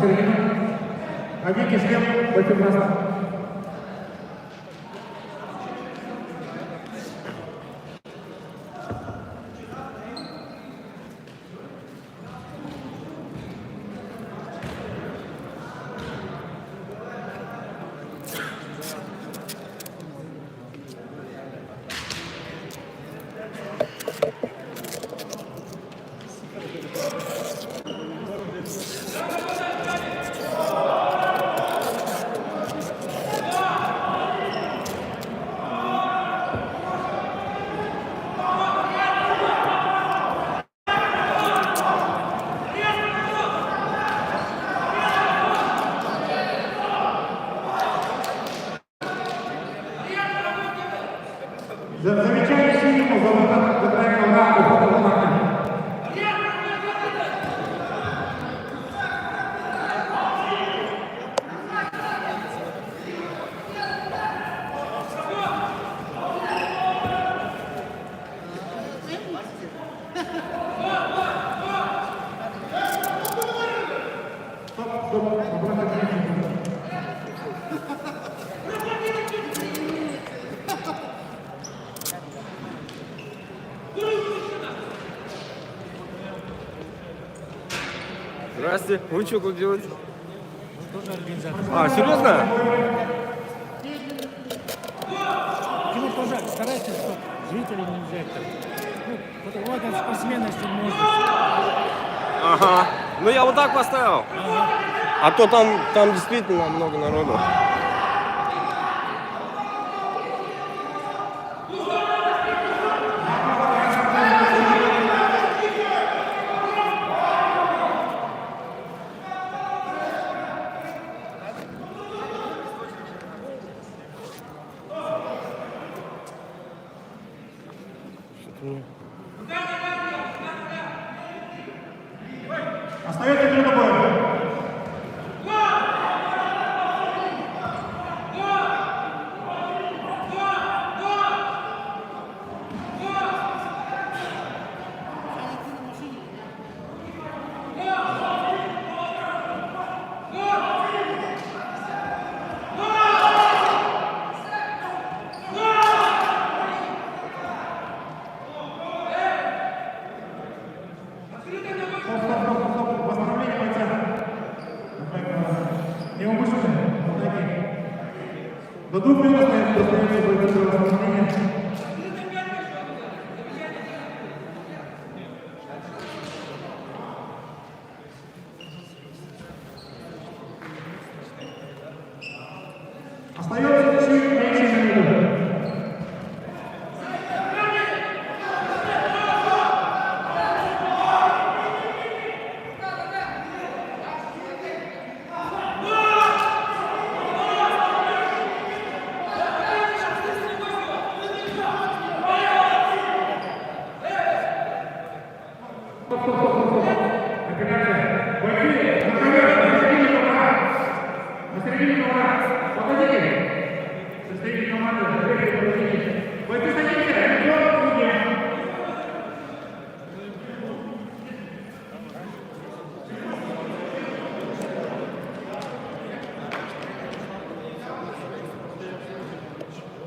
середину. Один шлем, потім раз. Замечание синему за выполнение раунда фотографии. Здрасте. Вы что тут делаете? Тоже организатор. А, серьезно? Тимур тоже старайтесь, чтобы зрителей не взять. Ну, вот от спортсменности можно. Ага. Ну я вот так поставил. Ага. А то там действительно много народу. Остается минута боя. Восстановление бойца. Неумышленное. До 2 минут достается бойцу восстановления. Остается чуть меньше минуты.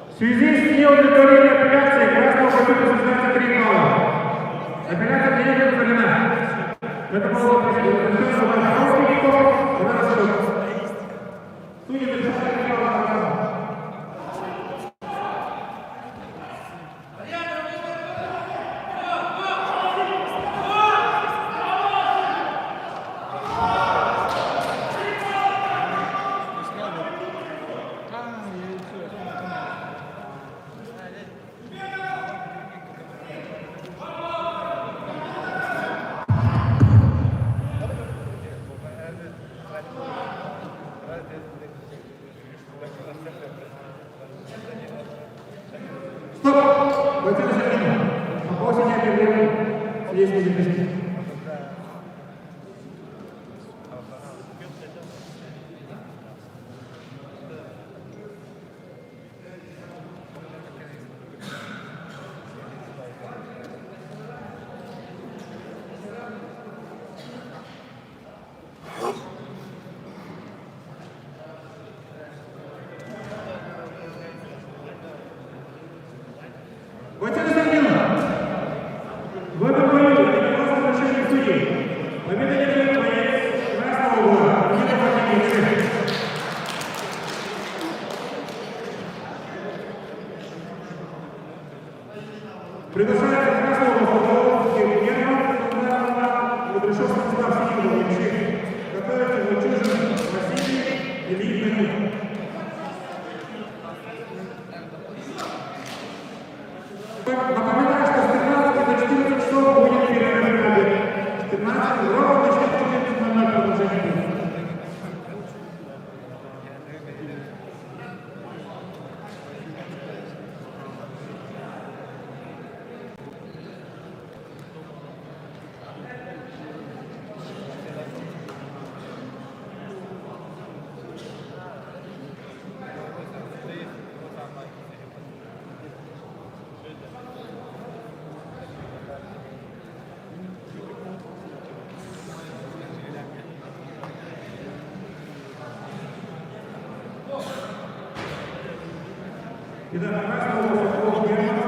В связи с неудовлетворением апелляции красного победу создается 3 балла. Апелляция не удовлетворена. Это было судьи написали право. Стоп! Бойцы на середину. Вопросы не объявлены. Есть независимость. Итак, красного футболку синего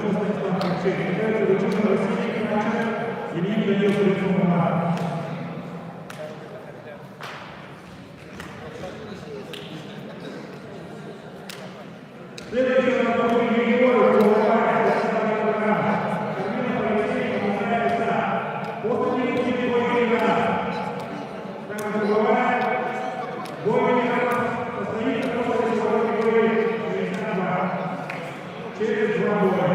шестого станка. Является вручением России матча Ильин Данил Сурецова. Следующий на поле Егоров, голова, программа. Кормила Алексей, помогается. После него Егорова. Также голова, Бойников, состоит после силовой игры 62. Через 2 года.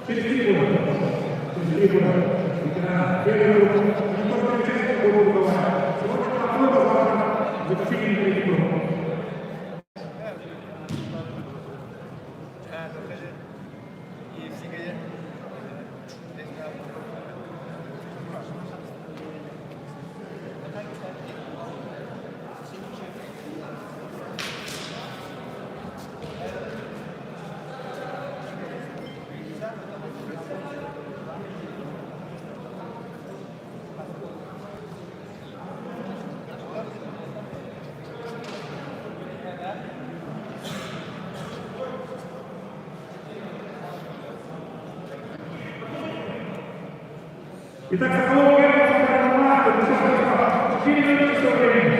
Через 3 года. Через 3 года. Ветеран. Первый год. Не только участник был голова. Сегодня проходит завтра заключительный третий год. Итак, Соколов первый, второй марта, 4 минуты все времени.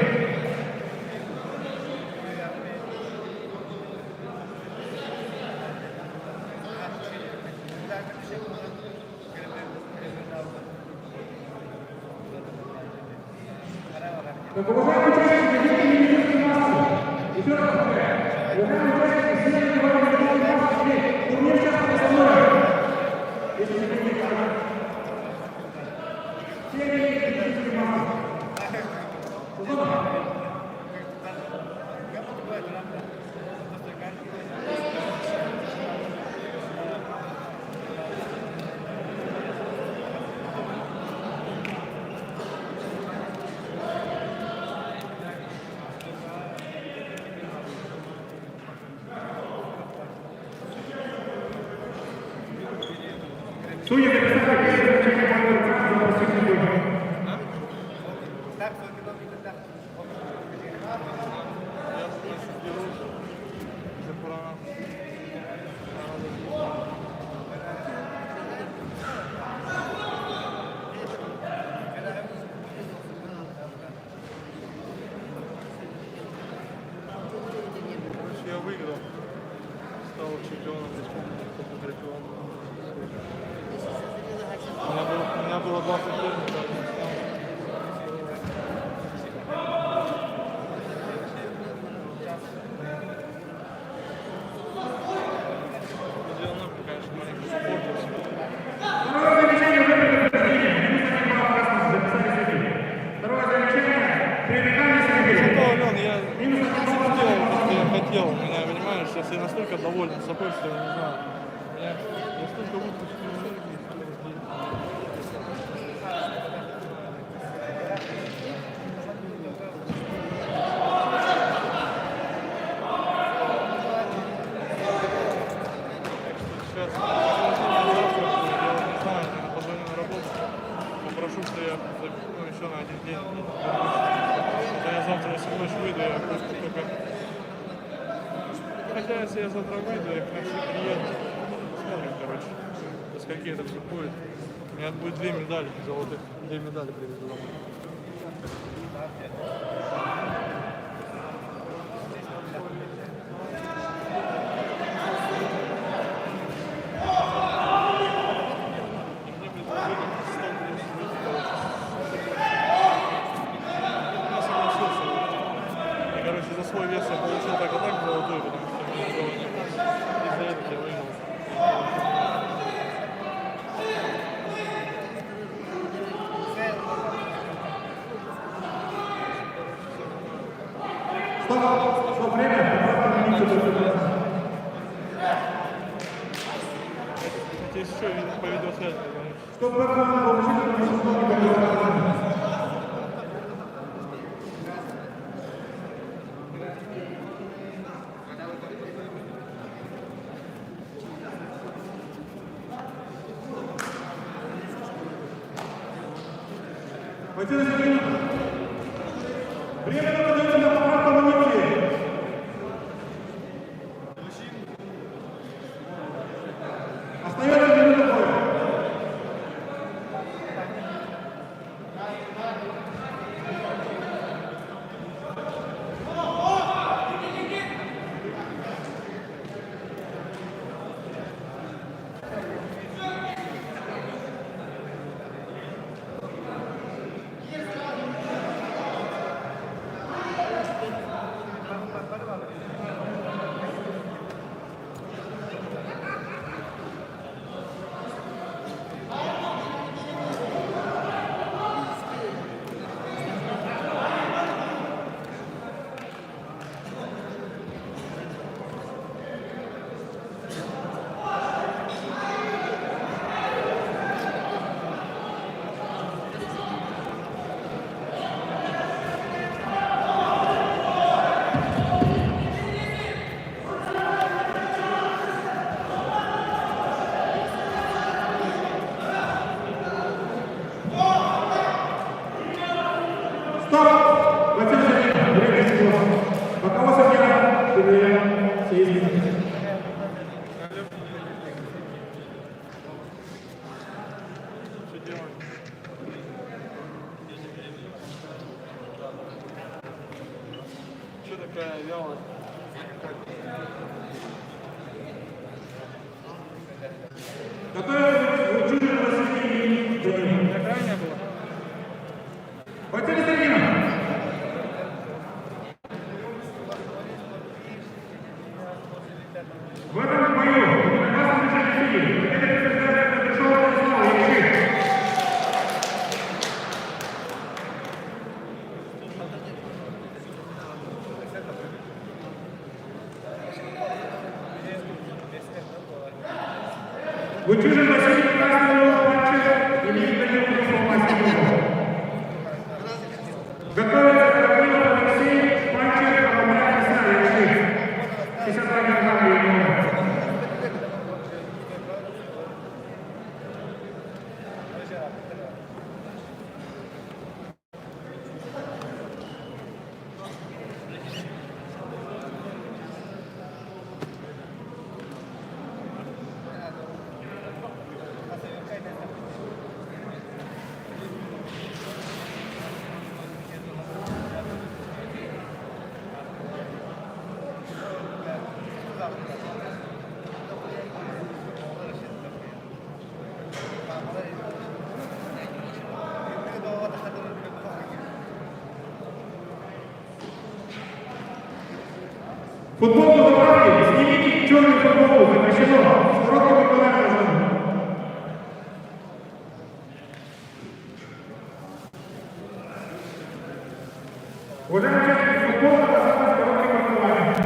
Так, уважаемые участники, зрители медицинской массы, еще раз повторяю, уважаемые участники, зрители медицинской массы, турнир сейчас происходит. Если не будет, все медицинские массы. Судьи записали заключение за последний бой. Я выиграл, стал чемпионом республики по третьему. У меня было 2 соперника. Конечно, маленько испортился. Второе замечание в этом подразделении. Второе замечание. Привлекание себе. Я не сделал то, что я хотел. У меня, понимаешь, сейчас я настолько доволен собой, что я не знаю. Я столько выпустил энергии. Сейчас я не знаю, я позвоню на работу, попрошу, что я еще на 1 день. Я завтра, если ночь выйду, я просто только... Хотя, если я завтра выйду, я к ночи приеду. Смотрим, короче, до скольки это все будет. У меня будет 2 медали золотых. 2 медали привезу домой. За свой вес я получил так и так золотой, потому что у меня никого не было. Из-за этого я выиграл. Стоп, время. Здесь еще видно по видеосвязи. Стоп, программа получила на Время подается на поправку монеты. Стоп! 20 секунд. Время всего. Боковой судья. Передаем все извинения. Что делать? Что такая вялость? Готовы учили на Сергея Данилова. Крайняя была? Василий Сергеевич. В этом бою прекрасно решили судьи. Теперь представляется пришел снова Якшин. Вычужен Василий Красный Панчев имеет Данилов мастер. Готовится Данилов Алексей Панчев, помогает Исаия Якшин. 52 килограмма его. Футбол забрали, снимите черный футбол, запрещено. Сроки выполнения должны. Уважаемые участники футбола, пожалуйста, сроки выполнения.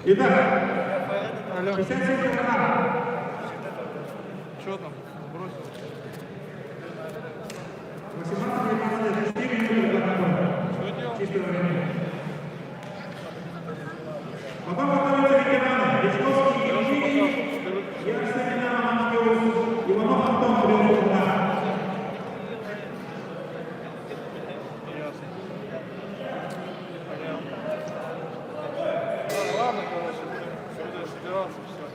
Итак, 57 килограмм. Что там? Бросил? 18-19 4 минуты до конца. Что делать? Чистого времени. Потом готовятся ветераны. Вячковский Евгений, Ярославина Романский, Иванов Антон, Брюсов. Ясно. Понятно. Ладно, короче, будем собираться, все.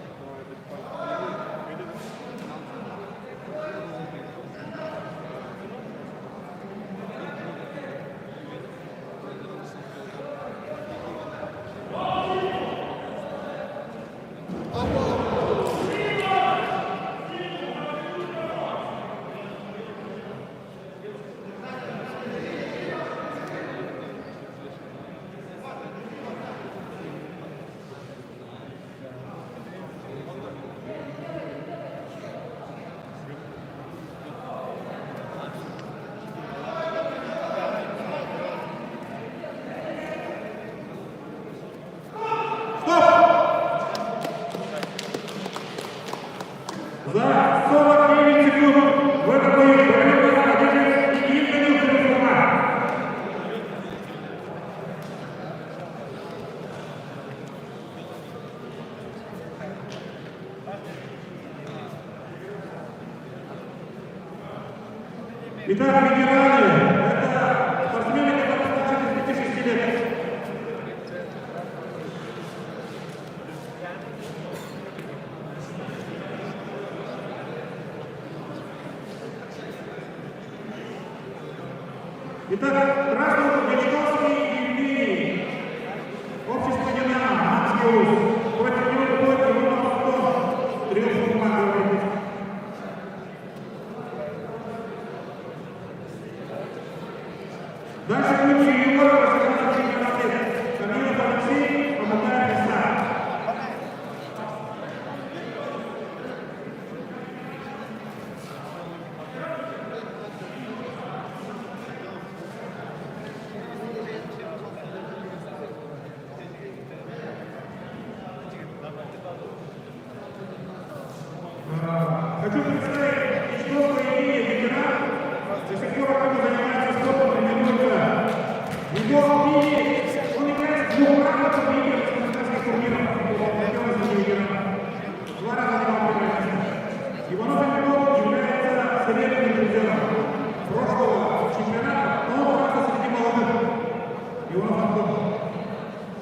За 49 секунд в этом бою одержит и Данил Брюсова. Итак, ветераны, это спортсмены, которые старше 36 лет. Итак, красный Вячковский Евгений, общество «Динамо», Манский УЗ. Против него выходит Иванов Антон, Триумф команды. Дальше будет Егоров, 18 лет. Камилов Алексей, помогает Исаак. Хочу представить, что в поединке ветеран до сих пор активно занимается спортом, тренируется. Его убили, он играет в двухкратных победителей республиканских турниров. Два раза занимал первое место. Иванов Антон является советским призером прошлого чемпионата, но он просто среди молодых. Иванов Антон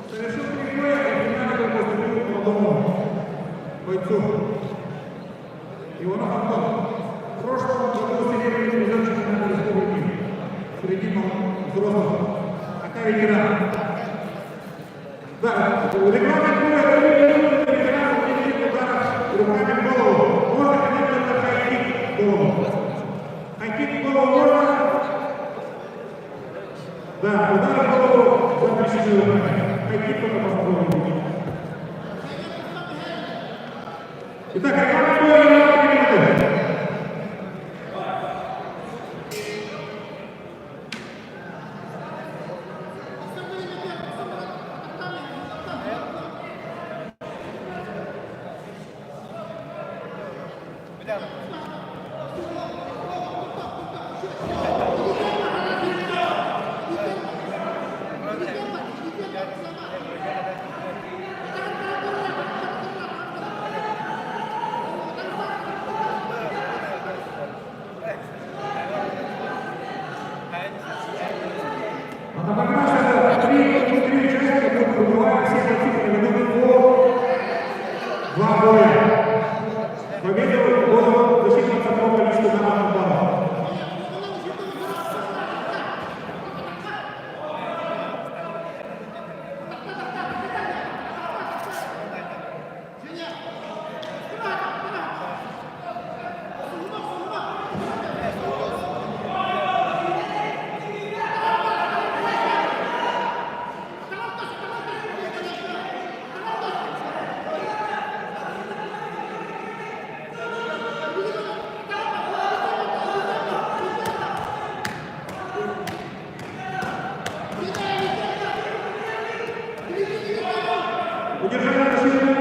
совершил перебой, и финально поступил к молодому бойцу. Иванов Антон в прошлом году серебряный призер чемпионата республики среди взрослых. Такая ветеран. Да, регламент боя ветеран нанесет ударов руками в голову. Можно ходить только хайкик в голову. Хайкик в голову можно. Да, удар в голову запрещены руками. Хайкик только можно в голову. Итак, регламент боя 3 минуты. Три участника будут пробивать все противники ведут по 2 боя. Победу будут засчитываться по количеству командных баллов. Удержание расширено.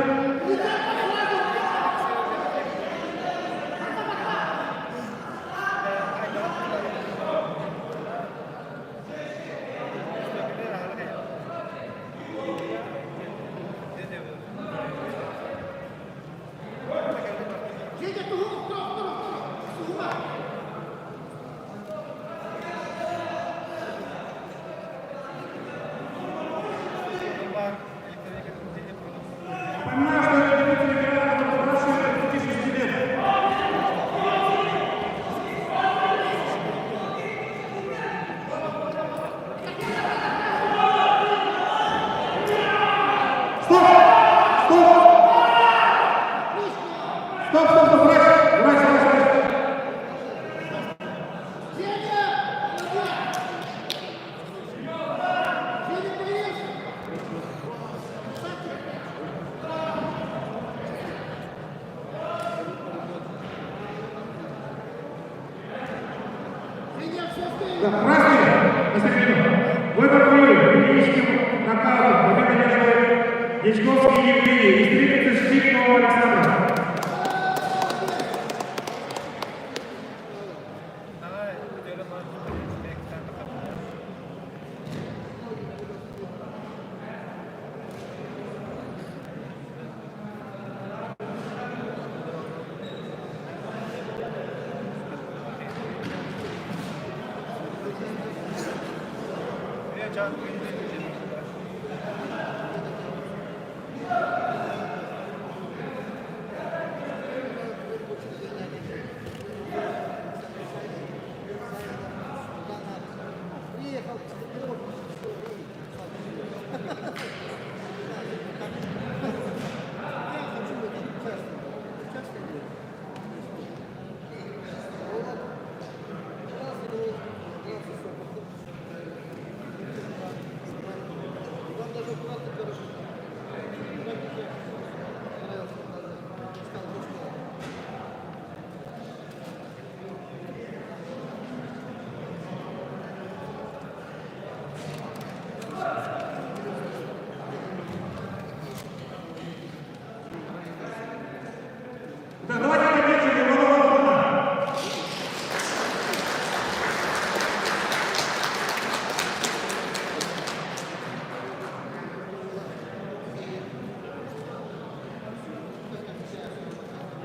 Красный на середину. Выбор боев техническим нокаутом. Победа держит Дичковский Евгений и стрелится Штипного Александра.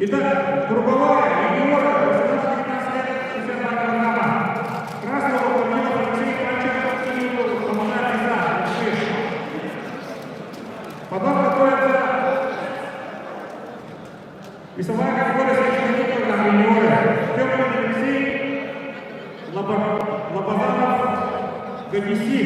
Итак, групповая юниора 18-15 лет, 62 килограмма. Красного турнира Алексей Панчев и коммунальный зал. Потом готовится весовая категория 71 килограмм юниора. Степан Алексей, Лобазанов, Гадиси.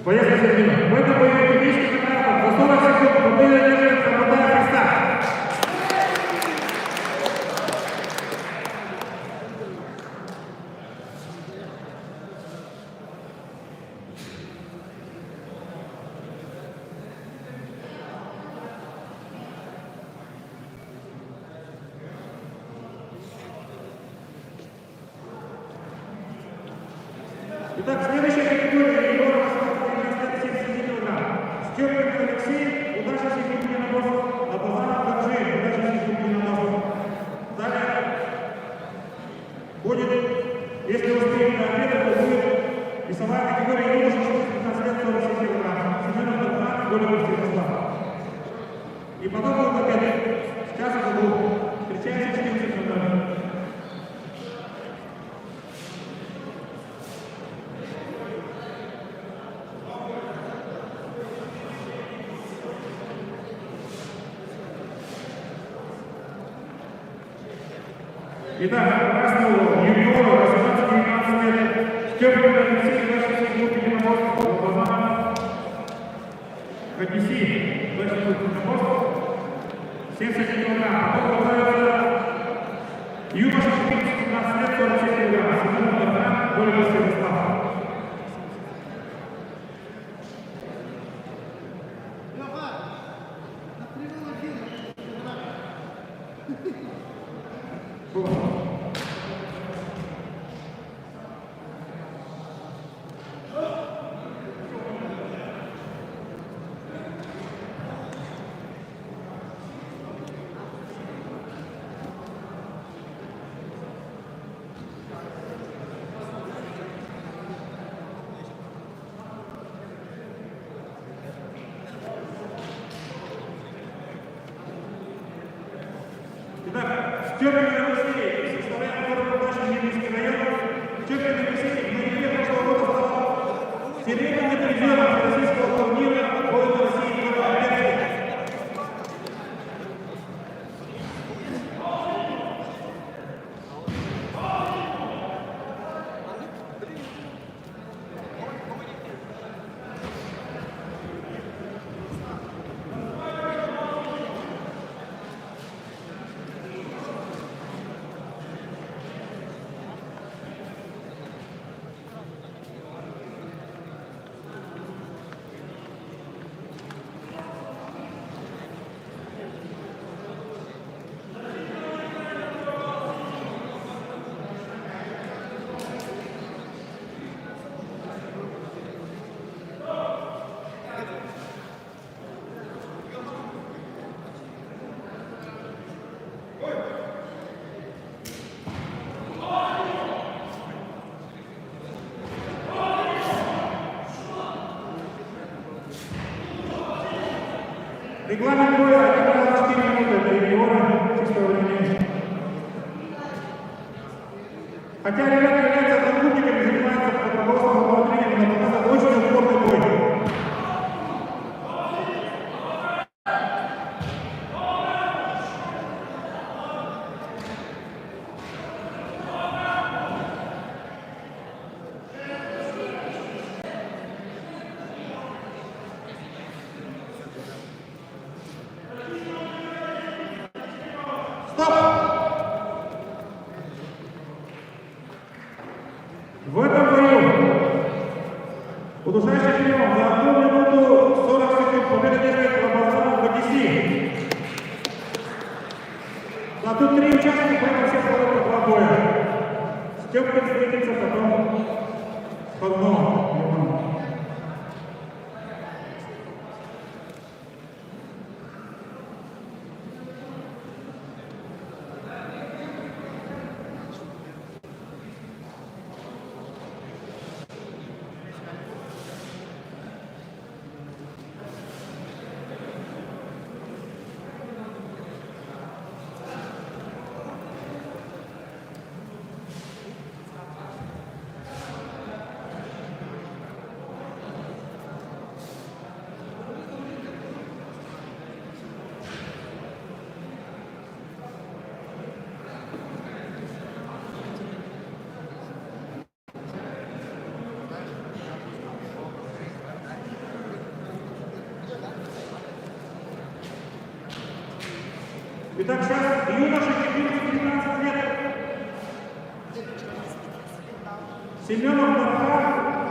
Поехали, Сергей. В этом бою технический контракт за 40 секунд победа держится Золотая Христа. Итак, следующая категория юниоров 71 килограмм. Степан Алексей, удача секундный набор, Лобазанов Гаджи, удача секундный набор. Далее будет, если успеем до обеда, то будет весовая категория юношей 15 лет 47 килограмм. Семенов Добран, Голубов Святослав. И потом будет опять с часа до двух. Встречаемся 14 килограмм. Итак, красного юниора 18-19 лет, Степан Алексей, 26 минут единоборств, Лобазанов, Гадиси, 20 минут единоборств, 71 килограмм. Потом готовится юноша 14-15 лет, 47 килограмм, Семенов Добран, Голубов Святослав. Итак, Степан Алексей, составляем город наш Ленинский район. Степан Алексей в ноябре прошлого года стал серебряным призером российского турнира «Воин России» в Америке. Регламент боя Егора, чистого времени. Хотя ребята являются одногруппниками, занимаются под руководством главного тренера, но показывают очень упорный бой. В этом бою удушающий прием за 1 минуту 40 секунд победа держит Рамазан Багиси. А тут 3 участника, поэтому все вторые по 2 боя. Степкин встретится потом с Подновым. Итак, сейчас юноша 14-15 лет. Семенов, Марфа,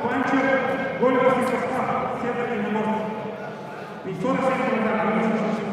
Панчер, Гольковский состав. Все такие наборы. И 47 килограмм, юноша 16.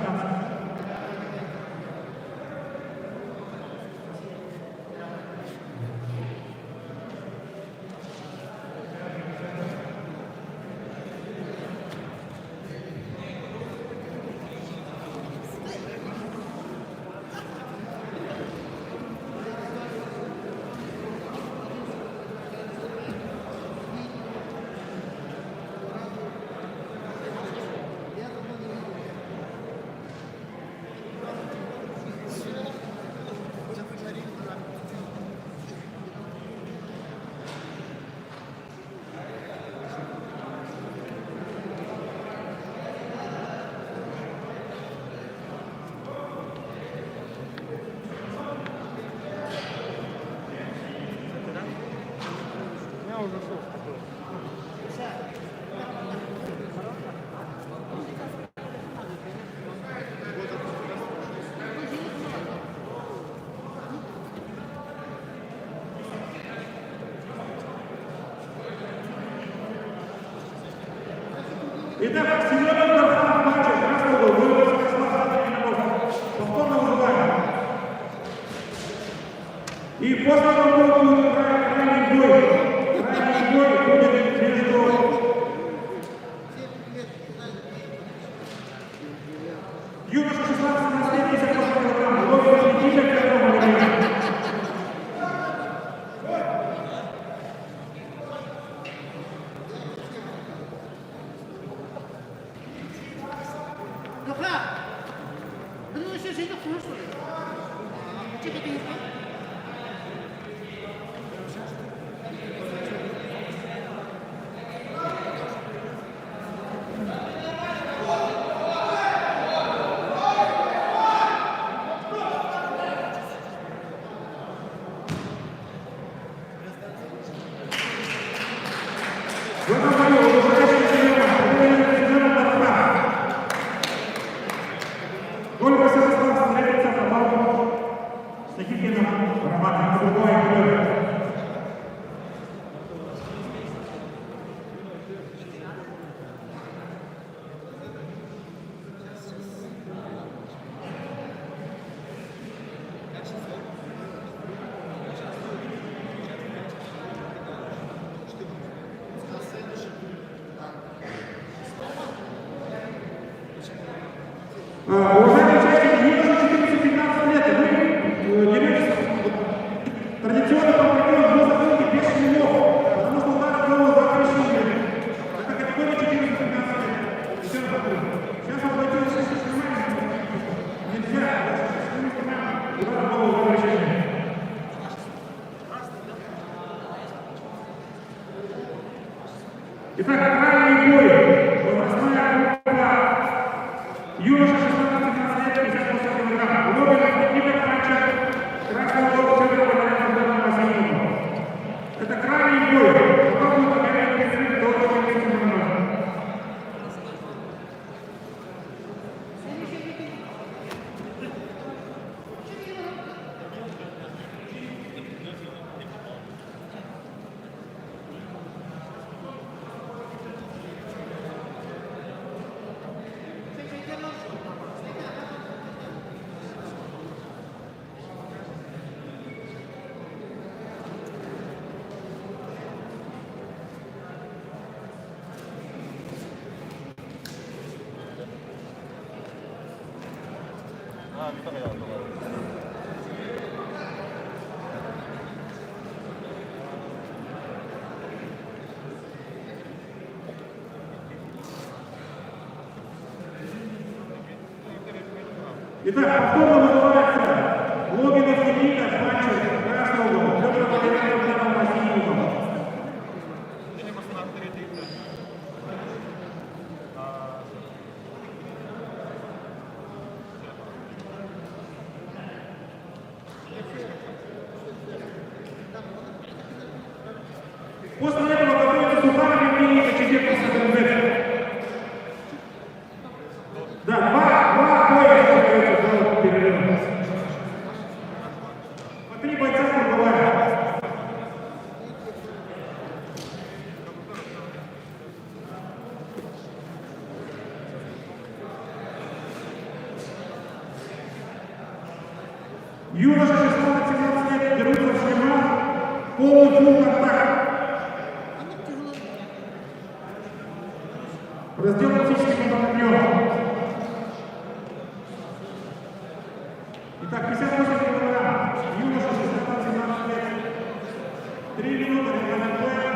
Итак, Семенов, Марфа, Панчер, красный угол, Гольковский состав. Повторно вызываем. И после этого будет крайний бой. Крайний бой будет между юноша 16 лет, 58 килограмм, Ловин Никита, которого времени. В этом бою удушающий Семенов, Марфа. Гольковский состав встретится потом с Никитиным Романом. Другой бой. Уважаемые участники, юноша 14-15 лет, вы деретесь традиционно по правилам до закрытия без шлемов, потому что удар голову запрещен. Это категория 14-15 лет. Еще раз повторю. Сейчас обратилось с шлемами. Нельзя. Юноша 16-17 лет, 58 килограмм. Лобин Никита Панчев, красного черного варианта Васильеву. Это крайний бой. Потом будет победа перерыв до 8 минут. Итак, повторно называется Логинов Никита Панчев, красного черного варианта Васильеву. После этого готовится Сухарев Евгений Кочетев СНБ. Да, два боя остается до перерыва. По 3 бойца пробывают. Юноша 16-17 лет дерутся в шлемах, полный фул контакт. Раздел птички компактнёв. Итак, 58 килограмм. Юноша 16-17 лет. 3 минуты регламент боя.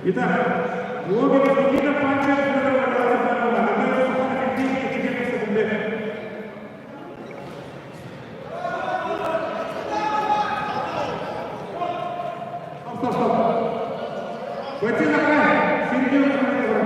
Итак, Логинов Никита Панчев, готовится Сухарев Евгений Кочетев СНБ. Стоп. Бойцы на край, середину километра.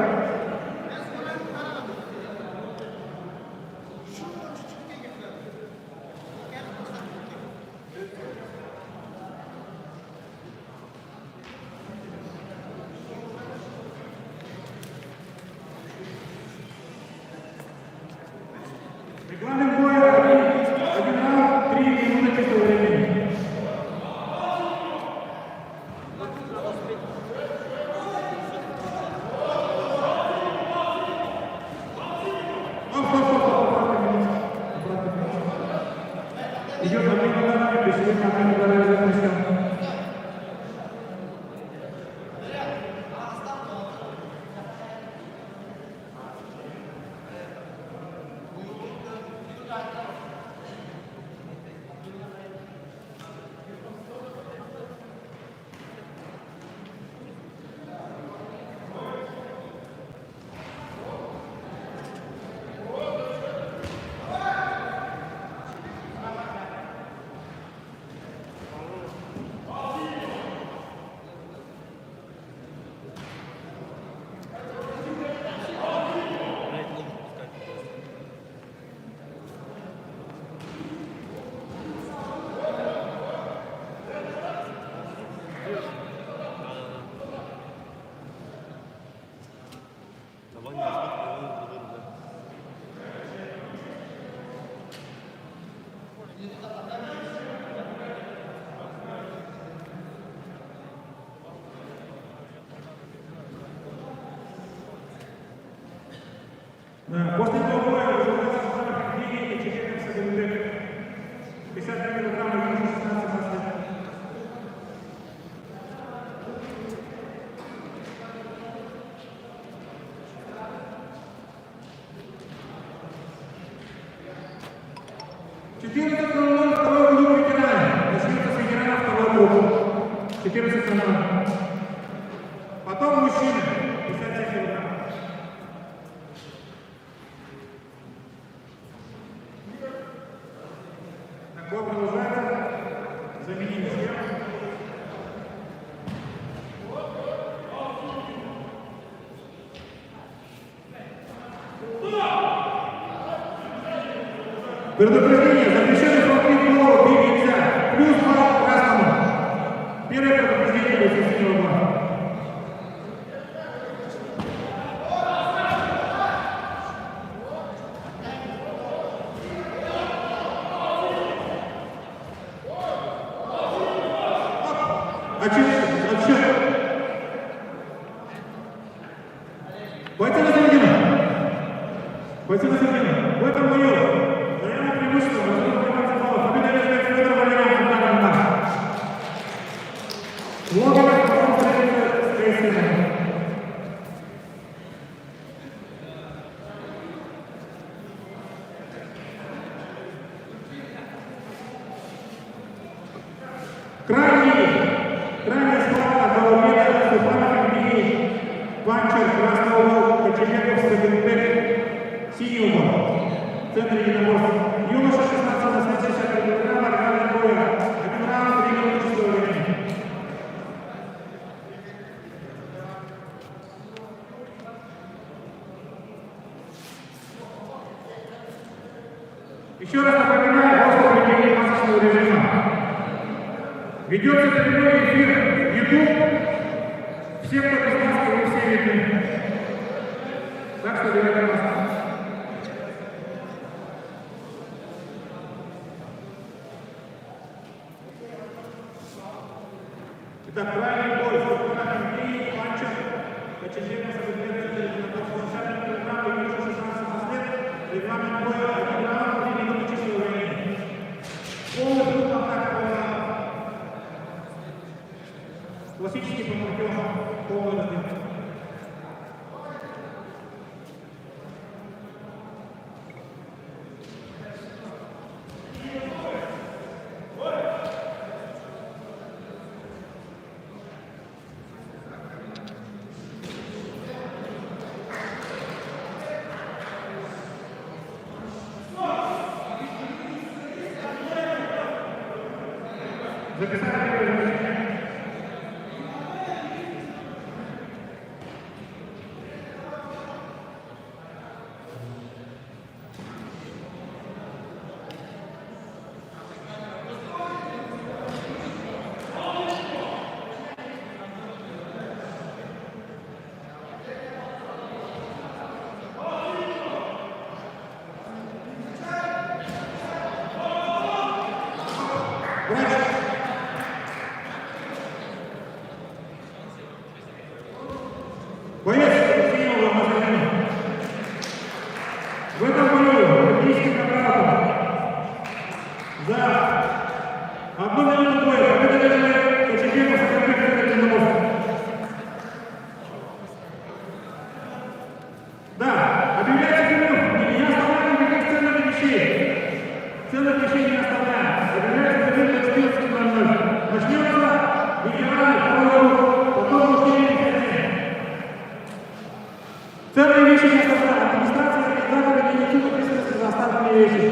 Регламент боя 1 раунд, 3 минуты чистого времени. Идет обмен ударами, присоединение обмен ударами запустим. После этого боя вызывается Сухарев Евгений Кочетев СНБ. 52 килограмма, юноша 16 лет. 14:00 второй клуб ветеранов. Начнется с ветеранов второй группы. 14:00. Потом мужчины. 57 килограмм. Так, бой продолжается. Заменили всех. Предупреждение, запрещено смотреть голову, бить нельзя. Плюс балл красному. Первое предупреждение будет со синего балла. Отчет. Бойцы на середину. Бойцы на середину. В этом бою заявлено преимущество. Победа лежит Федор Валерьевич Богданов. Логинов потом встретится с Крейсером. Крайняя схватка Головеда, Степанов, Евгений, Панчер, красный угол, Кочеряков, Сагенбек, синий угол. В центре единоборства. Юноша 16-60 кг, оригинальный боя. 1 раунд, 3 минуты часового времени. Еще раз напоминаю, после проведения масочного режима. Ведется прямой эфир в YouTube. Все, кто без маски, вы все видны. Так что давайте маску. Итак, правильный бой. Степанов, Евгений, Панчер, Кочеряков, Сагенбек, Сагенбек, программы, юноша 16 лет. Регламент боя 1 раунд, 3 минуты часового времени. Полный круг атак по классический помаркер, полный раздел. Записали разрешение. Боец синего Мазарина. В этом бою олимпийский нокаут за 1 минуту боя. Победа лежит Кочеряков, Сагенбек, единоборство. Да, объявляется перерыв. Не оставляем никаких ценных вещей. Ценных вещей не оставляем. Объявляется перерыв до 14:00. Начнется ветераны, второй круг, потом мужчины. Ценные вещи не оставляют. Администрация и организаторы не несут ответственности за оставленные вещи.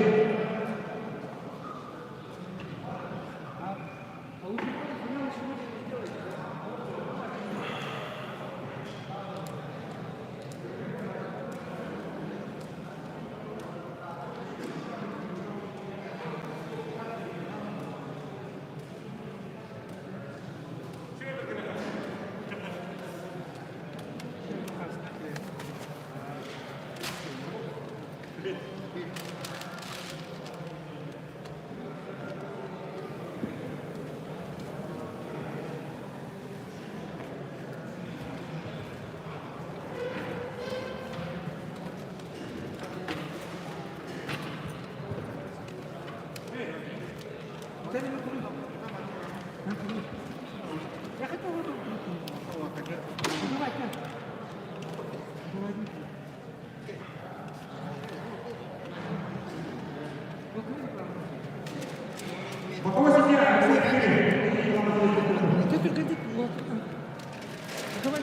Я хотел вот это.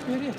Бери,